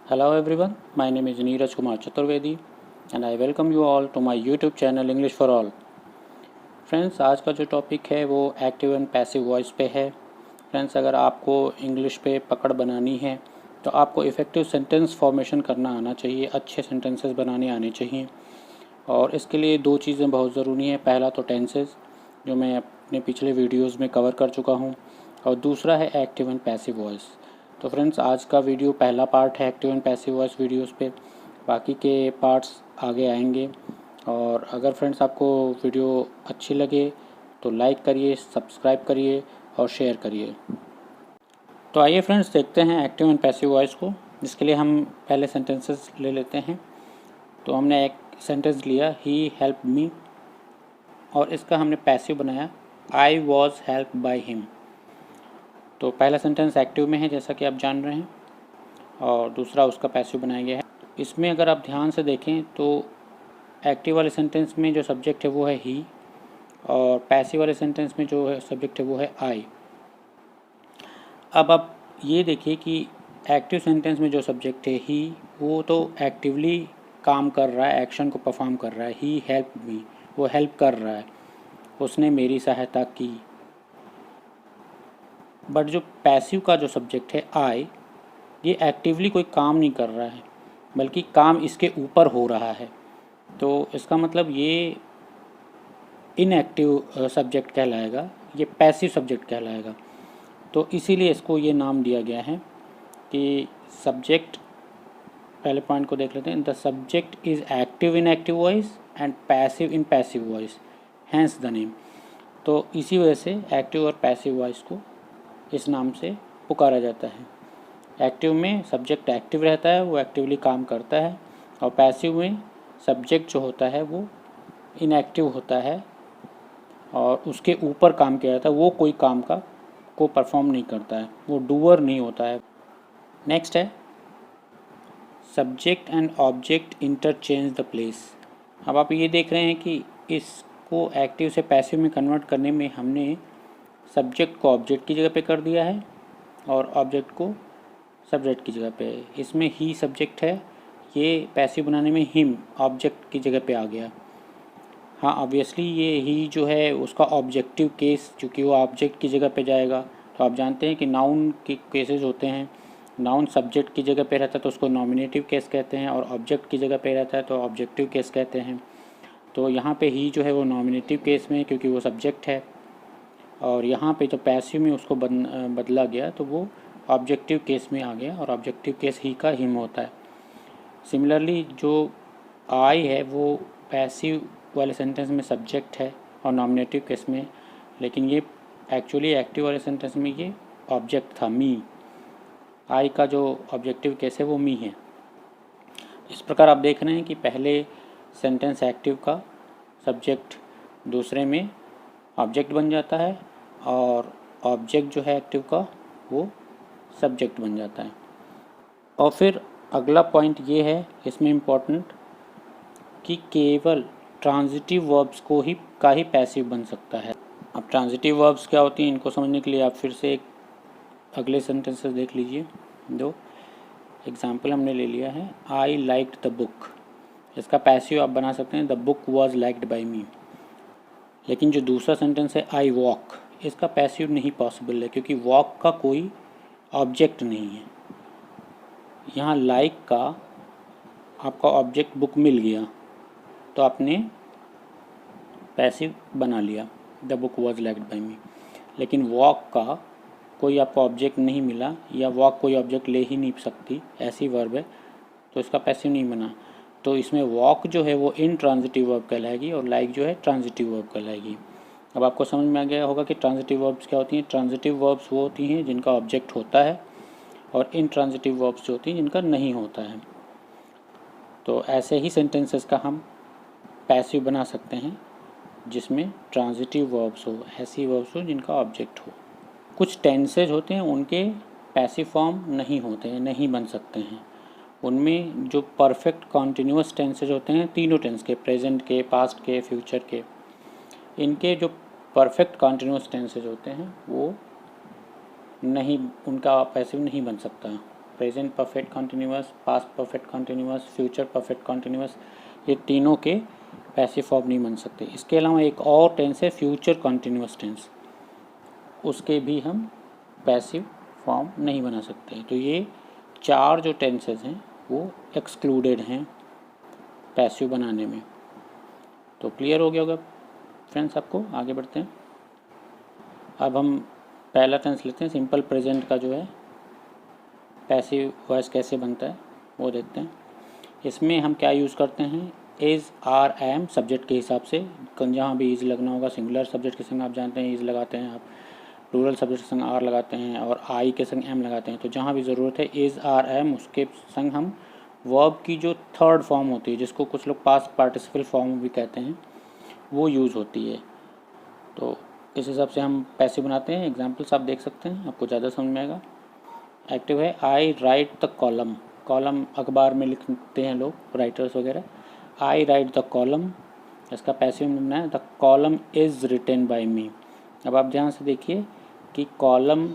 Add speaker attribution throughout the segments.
Speaker 1: Hello everyone, my name is Neeraj Kumar Chaturvedi and I welcome you all to my YouTube channel English for All। Friends, आज का जो topic है वो active and passive voice पे है। Friends, अगर आपको इंग्लिश पे पकड़ बनानी है तो आपको इफ़ेक्टिव सेंटेंस फॉर्मेशन करना आना चाहिए, अच्छे सेंटेंसेस बनाने आने चाहिए। और इसके लिए दो चीज़ें बहुत ज़रूरी हैं। पहला तो टेंसेस, जो मैं अपने पिछले वीडियोज़ में कवर कर चुका हूँ, और दूसरा है एक्टिव एंड पैसिव वॉइस। तो फ्रेंड्स, आज का वीडियो पहला पार्ट है active and passive voice videos पे, बाकी के पार्ट्स आगे आएंगे। और अगर फ्रेंड्स आपको वीडियो अच्छी लगे तो लाइक करिए, सब्सक्राइब करिए और शेयर करिए। तो आइए फ्रेंड्स, देखते हैं एक्टिव एंड पैसिव वॉइस को। इसके लिए हम पहले सेंटेंसेस ले लेते हैं। तो हमने एक सेंटेंस लिया, ही हेल्प मी, और इसका हमने पैसिव बनाया, I was help by him. तो पहला सेंटेंस एक्टिव में है जैसा कि आप जान रहे हैं, और दूसरा उसका पैसिव बनाया गया है। इसमें अगर आप ध्यान से देखें तो एक्टिव वाले सेंटेंस में जो सब्जेक्ट है वो है ही, और पैसिव वाले सेंटेंस में जो है सब्जेक्ट है वो है आई। अब आप ये देखिए कि एक्टिव सेंटेंस में जो सब्जेक्ट है ही, वो तो एक्टिवली काम कर रहा है, एक्शन को परफॉर्म कर रहा है। ही हेल्प मी, वो हेल्प कर रहा है, उसने मेरी सहायता की। बट जो पैसिव का जो सब्जेक्ट है आई, ये एक्टिवली कोई काम नहीं कर रहा है, बल्कि काम इसके ऊपर हो रहा है। तो इसका मतलब ये इनएक्टिव सब्जेक्ट कहलाएगा, ये पैसिव सब्जेक्ट कहलाएगा। तो इसीलिए इसको ये नाम दिया गया है कि सब्जेक्ट, पहले पॉइंट को देख लेते हैं, the subject is active in active voice and passive in passive voice, hence the name. तो इसी वजह से एक्टिव और पैसिव वॉइस को इस नाम से पुकारा जाता है। एक्टिव में सब्जेक्ट एक्टिव रहता है, वो एक्टिवली काम करता है, और पैसिव में सब्जेक्ट जो होता है वो इनएक्टिव होता है और उसके ऊपर काम किया जाता है, वो कोई काम को परफॉर्म नहीं करता है, वो डूअर नहीं होता है। नेक्स्ट है subject and object interchange the place. अब आप ये देख रहे हैं कि इसको एक्टिव से पैसिव में कन्वर्ट करने में हमने सब्जेक्ट को ऑब्जेक्ट की जगह पे कर दिया है और ऑब्जेक्ट को सब्जेक्ट की जगह पे। इसमें ही सब्जेक्ट है, ये पैसिव बनाने में हिम ऑब्जेक्ट की जगह पे आ गया। हाँ, ऑब्वियसली ये ही जो है उसका ऑब्जेक्टिव केस, चूँकि वो ऑब्जेक्ट की जगह पे जाएगा। तो आप जानते हैं कि नाउन के केसेस होते हैं, नाउन सब्जेक्ट की जगह पे रहता है तो उसको नॉमिनेटिव केस कहते हैं, और ऑब्जेक्ट की जगह पे रहता है तो ऑब्जेक्टिव केस कहते हैं। तो यहाँ पे ही जो है वो नॉमिनेटिव केस में है क्योंकि वो सब्जेक्ट है, और यहाँ पे जो पैसिव में उसको बदला गया तो वो ऑब्जेक्टिव केस में आ गया, और ऑब्जेक्टिव केस ही का हिम होता है। सिमिलरली जो आई है वो पैसिव वाले सेंटेंस में सब्जेक्ट है और नॉमिनेटिव केस में, लेकिन ये एक्चुअली एक्टिव वाले सेंटेंस में ये ऑब्जेक्ट था, मी। आई का जो ऑब्जेक्टिव केस है वो मी है। इस प्रकार आप देख रहे हैं कि पहले सेंटेंस एक्टिव का सब्जेक्ट दूसरे में ऑब्जेक्ट बन जाता है, और ऑब्जेक्ट जो है एक्टिव का वो सब्जेक्ट बन जाता है। और फिर अगला पॉइंट ये है इसमें इम्पोर्टेंट कि केवल ट्रांजिटिव वर्ब्स का ही पैसिव बन सकता है। अब ट्रांजिटिव वर्ब्स क्या होती हैं, इनको समझने के लिए आप फिर से एक अगले सेंटेंसेस देख लीजिए। दो एग्जाम्पल हमने ले लिया है, आई लाइक्ड द बुक। इसका पैसिव आप बना सकते हैं, the book was liked by me. लेकिन जो दूसरा सेंटेंस है आई वॉक, इसका पैसिव नहीं पॉसिबल है क्योंकि वॉक का कोई ऑब्जेक्ट नहीं है। यहाँ लाइक का आपका ऑब्जेक्ट बुक मिल गया तो आपने पैसिव बना लिया, the book was liked by me. लेकिन वॉक का कोई आपको ऑब्जेक्ट नहीं मिला, या वॉक कोई ऑब्जेक्ट ले ही नहीं सकती, ऐसी वर्ब है, तो इसका पैसिव नहीं बना। तो इसमें वॉक जो है वो इनट्रांजिटिव वर्ब कहलाएगी और लाइक जो है ट्रांजिटिव वर्ब कहलाएगी। अब आपको समझ में आ गया होगा कि ट्रांजिटिव वर्ब्स क्या होती हैं। ट्रांजिटिव वर्ब्स वो होती हैं जिनका ऑब्जेक्ट होता है, और इनट्रांजिटिव वर्ब्स जो होती हैं जिनका नहीं होता है। तो ऐसे ही सेंटेंसेस का हम पैसिव बना सकते हैं जिसमें ट्रांजिटिव वर्ब्स हो, ऐसी वर्ब्स हो जिनका ऑब्जेक्ट हो। कुछ टेंसेज होते हैं उनके पैसिव फॉर्म नहीं होते हैं, नहीं बन सकते हैं। उनमें जो परफेक्ट कॉन्टिन्यूअस टेंसेज होते हैं, तीनों टेंस के, प्रेजेंट के, पास्ट के, फ्यूचर के, इनके जो परफेक्ट कॉन्टिन्यूअस टेंसेज होते हैं वो नहीं, उनका पैसिव नहीं बन सकता। Present perfect continuous, past perfect continuous, future perfect continuous, ये तीनों के पैसिव फॉर्म नहीं बन सकते। इसके अलावा एक और टेंस है फ्यूचर कॉन्टिन्यूस टेंस, उसके भी हम पैसिव फॉर्म नहीं बना सकते। तो ये 4 जो टेंसेस हैं वो एक्सक्लूडेड हैं पैसिव बनाने में। तो क्लियर हो गया होगा फ्रेंड्स आपको। आगे बढ़ते हैं। अब हम पहला टेंस लेते हैं, सिंपल प्रेजेंट का जो है पैसिव वॉइस कैसे बनता है वो देखते हैं। इसमें हम क्या यूज़ करते हैं, इज़, आर, एम सब्जेक्ट के हिसाब से, जहाँ भी इज़ लगना होगा, सिंगुलर सब्जेक्ट के संग आप जानते हैं इज़ लगाते हैं आप, प्लूरल सब्जेक्ट के संग आर लगाते हैं, और आई के संग एम लगाते हैं। तो जहाँ भी ज़रूरत है इज़, आर, एम, उसके संग हम वर्ब की जो थर्ड फॉर्म होती है, जिसको कुछ लोग पास्ट पार्टिसिपल फॉर्म भी कहते हैं, वो यूज़ होती है। तो इस हिसाब से हम पैसिव बनाते हैं। एग्जाम्पल्स आप देख सकते हैं, आपको ज़्यादा समझ में आएगा। एक्टिव है, I write the column, column अखबार में लिखते हैं लोग, राइटर्स वगैरह। आई राइट द कॉलम, इसका पैसिव बनना है the column is written by me. अब आप ध्यान से देखिए कि कॉलम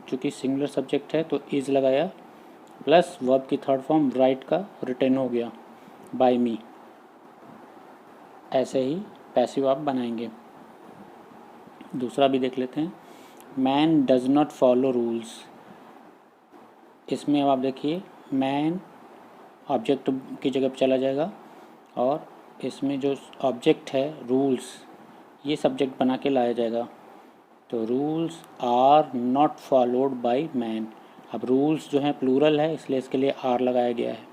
Speaker 1: चूँकि सिंगुलर सब्जेक्ट है तो इज़ लगाया, प्लस वर्ब की थर्ड फॉर्म राइट का रिटन हो गया बाय मी। ऐसे ही पैसिव आप बनाएंगे। दूसरा भी देख लेते हैं, man does not follow rules. इसमें अब आप देखिए मैन ऑब्जेक्ट की जगह पर चला जाएगा, और इसमें जो ऑब्जेक्ट है रूल्स, ये सब्जेक्ट बना के लाया जाएगा। तो rules are not followed by man. अब रूल्स जो है प्लूरल है, इसलिए इसके लिए आर लगाया गया है।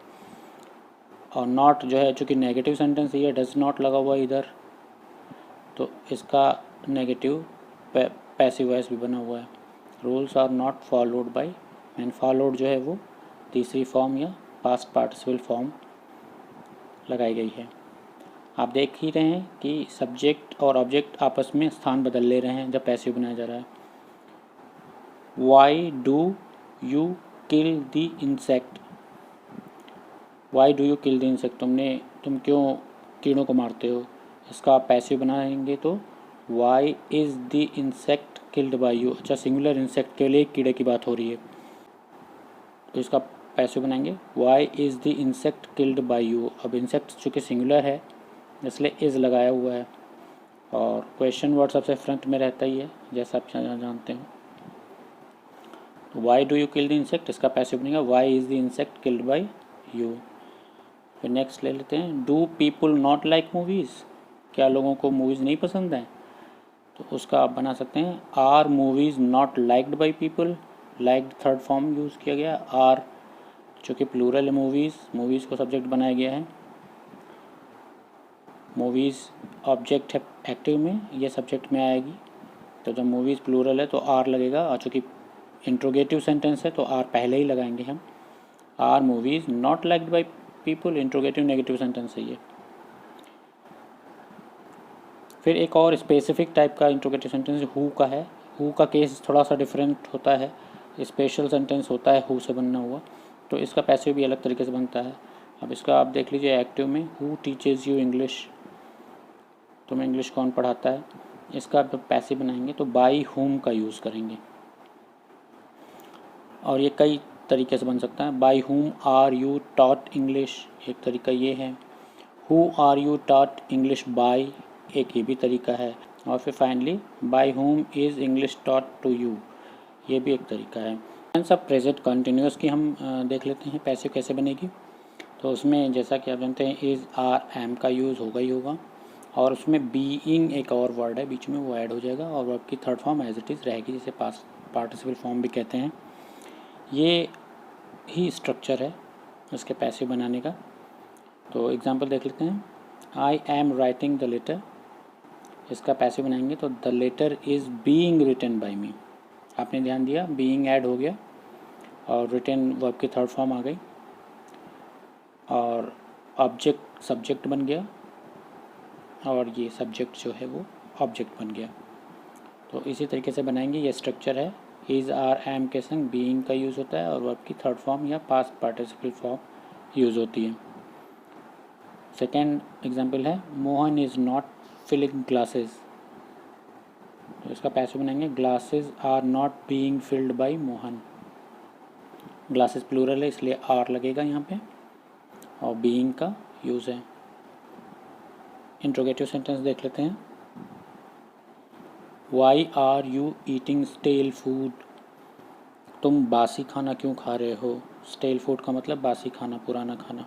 Speaker 1: और नॉट जो है चूँकि नेगेटिव सेंटेंस है, डज नॉट लगा हुआ इधर, तो इसका नेगेटिव पैसिव वॉइस भी बना हुआ है। Rules are not followed by man, followed जो है वो तीसरी फॉर्म या पास्ट पार्टिसिपल फॉर्म लगाई गई है। आप देख ही रहे हैं कि सब्जेक्ट और ऑब्जेक्ट आपस में स्थान बदल ले रहे हैं जब पैसिव बनाया जा रहा है। Y do you kill the insect, Y do you kill the insect, तुम क्यों कीड़ों को मारते हो। इसका आप पैसिव बनाएंगे तो why is the insect killed by you. अच्छा, सिंगुलर इंसेक्ट के लिए कीड़े की बात हो रही है, तो इसका पैसिव बनाएंगे why is the insect killed by you. अब इंसेक्ट चूँकि सिंगुलर है इसलिए इज़ लगाया हुआ है, और क्वेश्चन वर्ड सबसे फ्रंट में रहता ही है जैसा आप जानते हो। तो why do you kill the insect, इसका पैसिव बनेगा why is the insect killed by you. फिर नेक्स्ट ले लेते हैं, do people not like movies, क्या लोगों को मूवीज़ नहीं पसंद हैं। तो उसका आप बना सकते हैं are movies not liked by people, liked third form use किया गया। आर चूँकि प्लूरल है, मूवीज़ को सब्जेक्ट बनाया गया है, मूवीज़ ऑब्जेक्ट है एक्टिव में, ये सब्जेक्ट में आएगी। तो जब मूवीज़ प्लूरल है तो आर लगेगा, और चूँकि इंट्रोगेटिव सेंटेंस है तो आर पहले ही लगाएंगे हम। Are movies not liked by people, interrogative negative sentence है ये। फिर एक और स्पेसिफिक टाइप का इंट्रोगेटिव सेंटेंस हु का है। हु का केस थोड़ा सा डिफरेंट होता है, स्पेशल सेंटेंस होता है हु से बनना हुआ, तो इसका पैसिव भी अलग तरीके से बनता है। अब इसका आप देख लीजिए एक्टिव में, हु टीचेज यू इंग्लिश, तुम्हें इंग्लिश कौन पढ़ाता है। इसका आप पैसिव बनाएंगे तो बाई हुम का यूज़ करेंगे, और ये कई तरीके से बन सकता है। बाई हुम आर यू टॉट इंग्लिश, एक तरीका ये है। Who are you taught English by, एक ये भी तरीका है। और फिर finally by whom is English taught to you, ये भी एक तरीका है। सब प्रेजेंट कंटिन्यूस की हम देख लेते हैं पैसिव कैसे बनेगी। तो उसमें जैसा कि आप जानते हैं इज़, आर, एम का यूज़ होगा ही होगा, और उसमें बीइंग एक और वर्ड है बीच में, वो ऐड हो जाएगा, और वर्ब की third form as it is रहेगी, जिसे पास्ट पार्टिसिपल फॉर्म भी कहते हैं। ये ही स्ट्रक्चर है उसके पैसिव बनाने का। तो एग्जांपल देख लेते हैं, I am writing the letter, इसका पैसिव बनाएंगे तो the letter is being written by me. आपने ध्यान दिया, बीइंग ऐड हो गया और रिटन वर्ब की थर्ड फॉर्म आ गई, और ऑब्जेक्ट सब्जेक्ट बन गया, और ये सब्जेक्ट जो है वो ऑब्जेक्ट बन गया। तो इसी तरीके से बनाएंगे, ये स्ट्रक्चर है। इज़, आर, एम के संग बीइंग का यूज़ होता है, और वर्ब की थर्ड फॉर्म या पास्ट पार्टिसिपल फॉर्म यूज़ होती है। सेकेंड एग्जांपल है, Mohan is not filling glasses, तो इसका पैसिव बनाएंगे glasses are not being filled by Mohan. Glasses plural है इसलिए आर लगेगा यहाँ पे, और बीइंग का यूज़ है। इंट्रोगेटिव सेंटेंस देख लेते हैं। Why are you eating stale food? तुम बासी खाना क्यों खा रहे हो? स्टेल फूड का मतलब बासी खाना, पुराना खाना।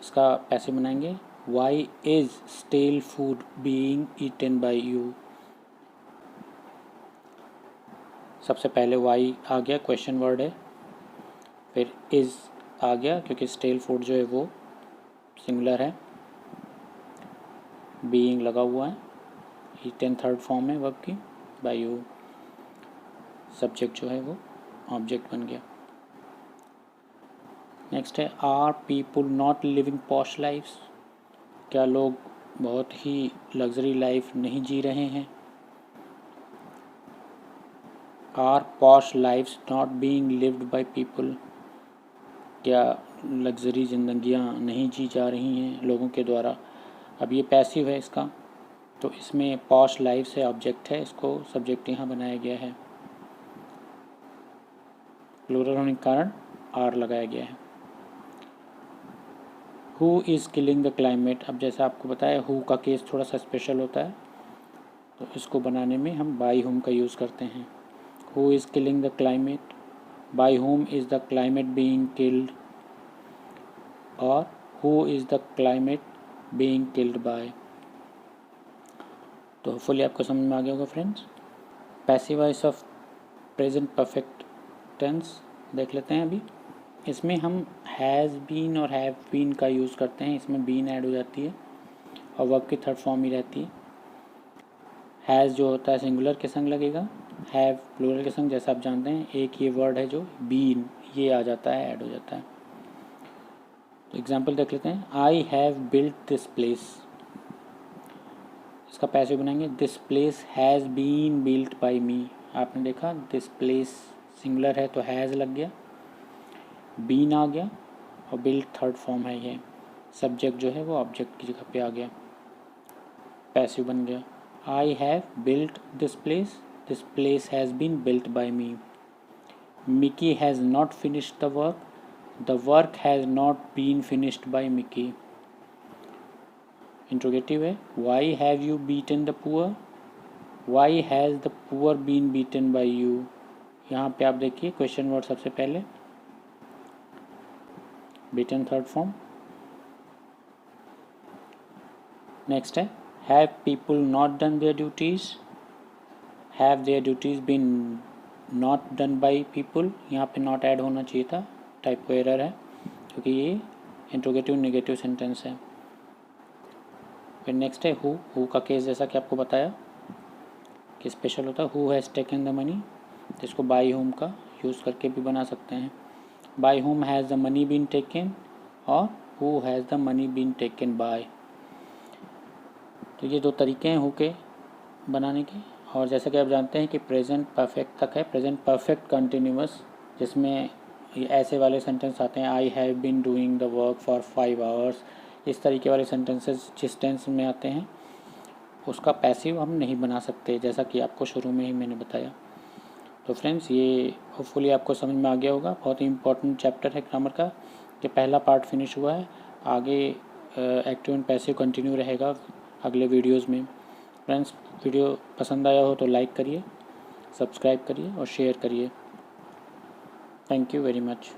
Speaker 1: इसका पैसे बनाएंगे, why is stale food being eaten by you? सबसे पहले वाई आ गया, क्वेश्चन वर्ड है, फिर इज़ आ गया क्योंकि स्टेल फूड जो है वो सिंगुलर है, बीइंग लगा हुआ है, ईटन थर्ड फॉर्म है वर्ब की, बाई यू सब्जेक्ट जो है वो ऑब्जेक्ट बन गया। नेक्स्ट है, are people not living posh lifes? क्या लोग बहुत ही लग्जरी लाइफ नहीं जी रहे हैं? Are posh lifes not being lived by people? क्या लग्जरी ज़िंदगियाँ नहीं जी जा रही हैं लोगों के द्वारा? अब ये पैसिव है इसका, तो इसमें पॉश लाइफ से ऑब्जेक्ट है, इसको सब्जेक्ट यहाँ बनाया गया है, प्लूरल होने के कारण आर लगाया गया है। Who is killing the climate? अब जैसा आपको बताया हु का केस थोड़ा सा स्पेशल होता है, तो इसको बनाने में हम बाई हुम का यूज़ करते हैं। Who is killing the climate? By whom is the climate being killed? और who is the climate being killed by? तो होपफुली आपको समझ में आ गया होगा friends. Passive voice of present perfect tense देख लेते हैं अभी। इसमें हम हैज़ बीन और हैव बीन का यूज़ करते हैं, इसमें बीन ऐड हो जाती है और वर्ब की थर्ड फॉर्म ही रहती है। हैज़ जो होता है सिंगुलर के संग लगेगा, हैव प्लूरल के संग, जैसा आप जानते हैं एक ये वर्ड है जो बीन, ये आ जाता है, ऐड हो जाता है। तो एग्जाम्पल देख लेते हैं, I have built this place. इसका पैसिव बनाएंगे, this place has been built by me. आपने देखा दिस प्लेस सिंगुलर है तो हैज़ लग गया, बीन आ गया और बिल्ट थर्ड फॉर्म है, ये सब्जेक्ट जो है वो ऑब्जेक्ट की जगह पे आ गया, पैसिव बन गया। I have built this place has been built by me. Mickey has not finished the work has not been finished by Mickey. Interrogative है, why have you beaten the poor? Why has the poor been beaten by you? यहाँ पे आप देखिए question word सबसे पहले, beaten third form. Next है, have people not done their duties? Have their duties been not done by people? यहाँ पे not add होना चाहिए था, टाइपो एरर है क्योंकि ये इंट्रोगेटिव नेगेटिव सेंटेंस है। फिर नेक्स्ट है हु का केस जैसा कि आपको बताया कि स्पेशल होता है, who has taken the money, तो इसको बाई होम का यूज़ करके भी बना सकते हैं, by whom has the money been taken, और who has the money been taken by. तो ये दो तरीके हैं हु के बनाने के। और जैसा कि आप जानते हैं कि प्रेजेंट परफेक्ट तक है, प्रेजेंट परफेक्ट कंटिन्यूअस, जिसमें ये ऐसे वाले सेंटेंस आते हैं, I have been doing the work for 5 hours, इस तरीके वाले सेंटेंसेस जिस टेंस में आते हैं उसका पैसिव हम नहीं बना सकते, जैसा कि आपको शुरू में ही मैंने बताया। तो फ्रेंड्स ये होपफुली आपको समझ में आ गया होगा, बहुत ही इंपॉर्टेंट चैप्टर है ग्रामर का। ये पहला पार्ट फिनिश हुआ है, आगे एक्टिव एंड पैसिव कंटिन्यू रहेगा अगले वीडियोस में। फ्रेंड्स वीडियो पसंद आया हो तो लाइक करिए, सब्सक्राइब करिए और शेयर करिए। Thank you very much.